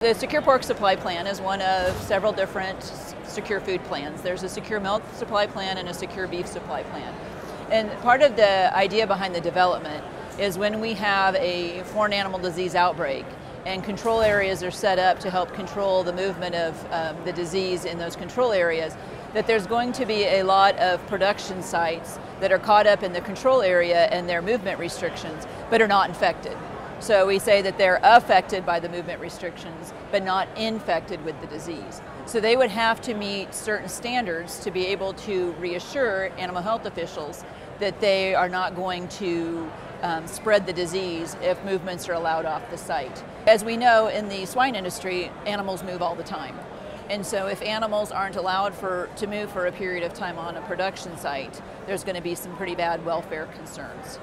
The Secure Pork Supply Plan is one of several different secure food plans. There's a secure milk supply plan and a secure beef supply plan. And part of the idea behind the development is when we have a foreign animal disease outbreak and control areas are set up to help control the movement of the disease in those control areas, that there's going to be a lot of production sites that are caught up in the control area and their movement restrictions, but are not infected. So we say that they're affected by the movement restrictions, but not infected with the disease. So they would have to meet certain standards to be able to reassure animal health officials that they are not going to spread the disease if movements are allowed off the site. As we know, in the swine industry, animals move all the time. And so if animals aren't allowed to move for a period of time on a production site, there's going to be some pretty bad welfare concerns.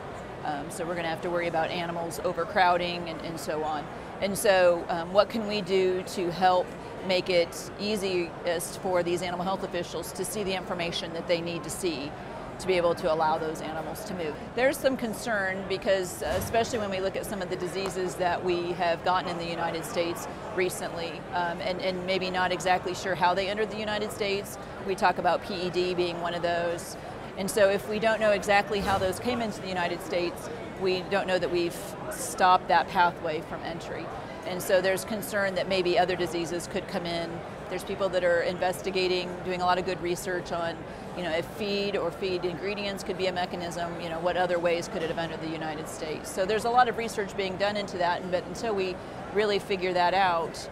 So we're going to have to worry about animals overcrowding and so on. And so what can we do to help make it easiest for these animal health officials to see the information that they need to see to be able to allow those animals to move? There's some concern because especially when we look at some of the diseases that we have gotten in the United States recently and maybe not exactly sure how they entered the United States. We talk about PED being one of those. And so if we don't know exactly how those came into the United States, we don't know that we've stopped that pathway from entry. And so there's concern that maybe other diseases could come in. There's people that are investigating, doing a lot of good research on, if feed or feed ingredients could be a mechanism, what other ways could it have entered the United States. So there's a lot of research being done into that, but until we really figure that out,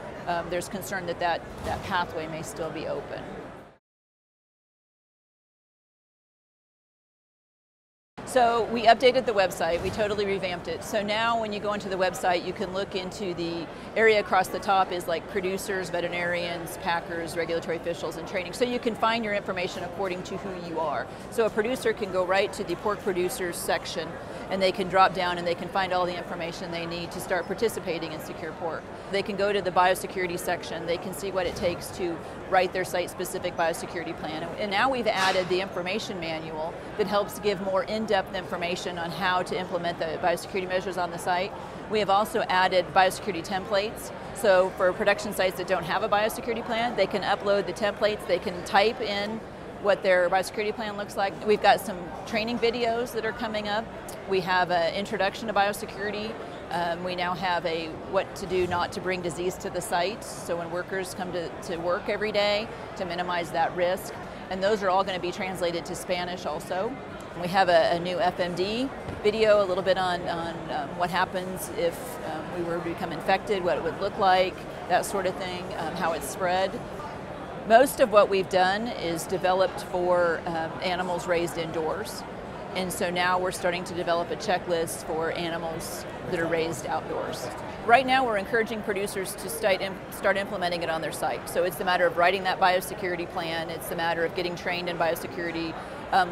there's concern that that pathway may still be open. So we updated the website, we totally revamped it. So now when you go into the website, you can look into the area across the top is like producers, veterinarians, packers, regulatory officials, and training. So you can find your information according to who you are. So a producer can go right to the pork producers section and they can drop down and they can find all the information they need to start participating in secure pork. They can go to the biosecurity section, they can see what it takes to write their site-specific biosecurity plan. And now we've added the information manual that helps give more in-depth information on how to implement the biosecurity measures on the site. We have also added biosecurity templates. So for production sites that don't have a biosecurity plan, they can upload the templates, they can type in what their biosecurity plan looks like. We've got some training videos that are coming up. We have an introduction to biosecurity. We now have a what to do not to bring disease to the site. So when workers come to work every day to minimize that risk. And those are all going to be translated to Spanish also. We have a new FMD video, a little bit on what happens if we were to become infected, what it would look like, that sort of thing, how it's spread. Most of what we've done is developed for animals raised indoors. And so now we're starting to develop a checklist for animals that are raised outdoors. Right now we're encouraging producers to start implementing it on their site. So it's a matter of writing that biosecurity plan, it's a matter of getting trained in biosecurity,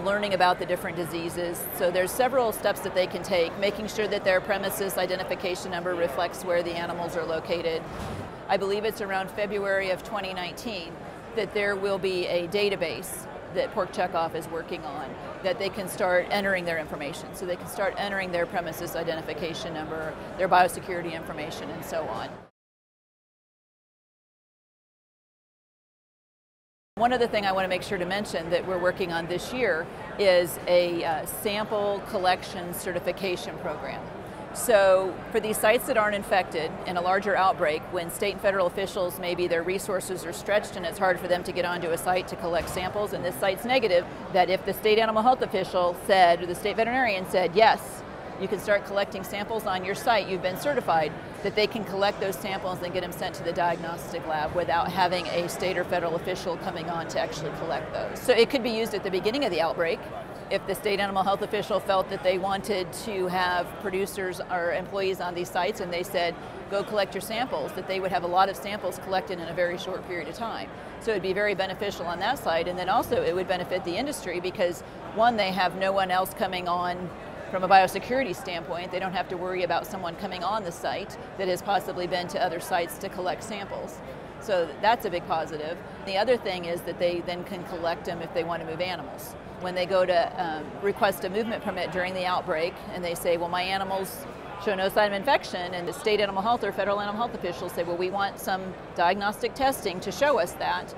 learning about the different diseases. So there's several steps that they can take, making sure that their premises identification number reflects where the animals are located. I believe it's around February of 2019 that there will be a database that Pork Checkoff is working on, that they can start entering their information. So they can start entering their premises identification number, their biosecurity information, and so on. One other thing I want to make sure to mention that we're working on this year is a sample collection certification program. So for these sites that aren't infected in a larger outbreak, when state and federal officials, maybe their resources are stretched and it's hard for them to get onto a site to collect samples and this site's negative, that if the state animal health official said, or the state veterinarian said, yes, you can start collecting samples on your site, you've been certified, that they can collect those samples and get them sent to the diagnostic lab without having a state or federal official coming on to actually collect those. So it could be used at the beginning of the outbreak. If the state animal health official felt that they wanted to have producers or employees on these sites and they said, go collect your samples, that they would have a lot of samples collected in a very short period of time. So it'd be very beneficial on that side, and then also it would benefit the industry because one, they have no one else coming on from a biosecurity standpoint. They don't have to worry about someone coming on the site that has possibly been to other sites to collect samples. So that's a big positive. The other thing is that they then can collect them if they want to move animals. When they go to request a movement permit during the outbreak and they say, well, my animals show no sign of infection, and the state animal health or federal animal health officials say, well, we want some diagnostic testing to show us that,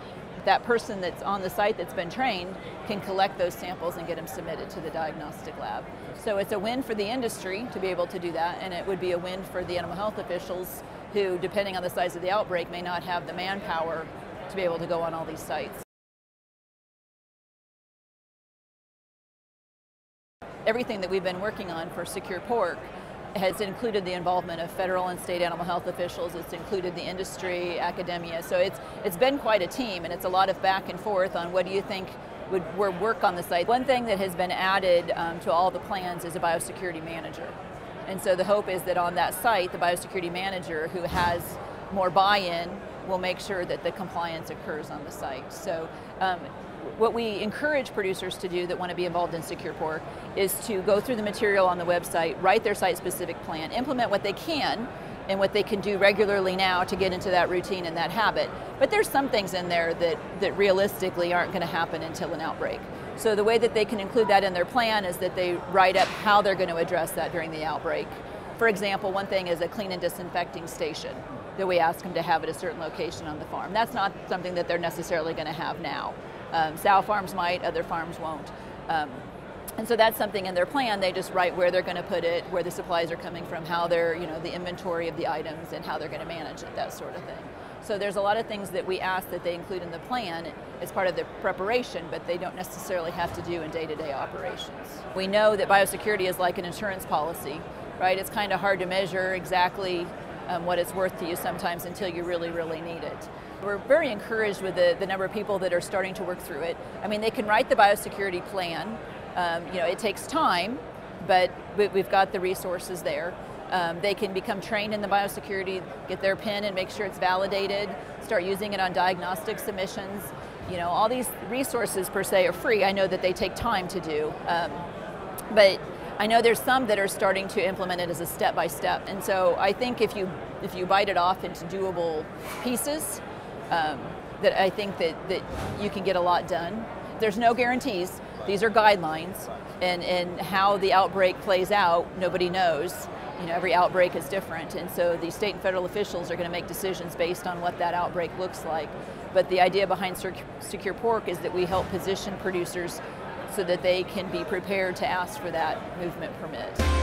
that person that's on the site that's been trained can collect those samples and get them submitted to the diagnostic lab. So it's a win for the industry to be able to do that, and it would be a win for the animal health officials who, depending on the size of the outbreak, may not have the manpower to be able to go on all these sites. Everything that we've been working on for Secure Pork has included the involvement of federal and state animal health officials. It's included the industry, academia. So it's been quite a team, and it's a lot of back and forth on what do you think would work on the site. One thing that has been added to all the plans is a biosecurity manager. And so the hope is that on that site, the biosecurity manager who has more buy-in will make sure that the compliance occurs on the site. So what we encourage producers to do that want to be involved in Secure Pork is to go through the material on the website, write their site-specific plan, implement what they can and what they can do regularly now to get into that routine and that habit. But there's some things in there that realistically aren't going to happen until an outbreak. So the way that they can include that in their plan is that they write up how they're going to address that during the outbreak. For example, one thing is a clean and disinfecting station that we ask them to have at a certain location on the farm. That's not something that they're necessarily going to have now. Sow farms might, other farms won't. And so that's something in their plan. They just write where they're going to put it, where the supplies are coming from, how they're, the inventory of the items and how they're going to manage it, that sort of thing. So there's a lot of things that we ask that they include in the plan as part of the preparation, but they don't necessarily have to do in day-to-day operations. We know that biosecurity is like an insurance policy, right? It's kind of hard to measure exactly what it's worth to you sometimes until you really, really need it. We're very encouraged with the number of people that are starting to work through it. I mean, they can write the biosecurity plan. It takes time, but we've got the resources there. They can become trained in the biosecurity, get their PIN and make sure it's validated, start using it on diagnostic submissions. All these resources per se are free. I know that they take time to do, but I know there's some that are starting to implement it as a step-by-step. And so I think if you bite it off into doable pieces, that I think that you can get a lot done. There's no guarantees. These are guidelines, and how the outbreak plays out, nobody knows. Every outbreak is different, and so the state and federal officials are going to make decisions based on what that outbreak looks like. But the idea behind Secure Pork is that we help position producers so that they can be prepared to ask for that movement permit.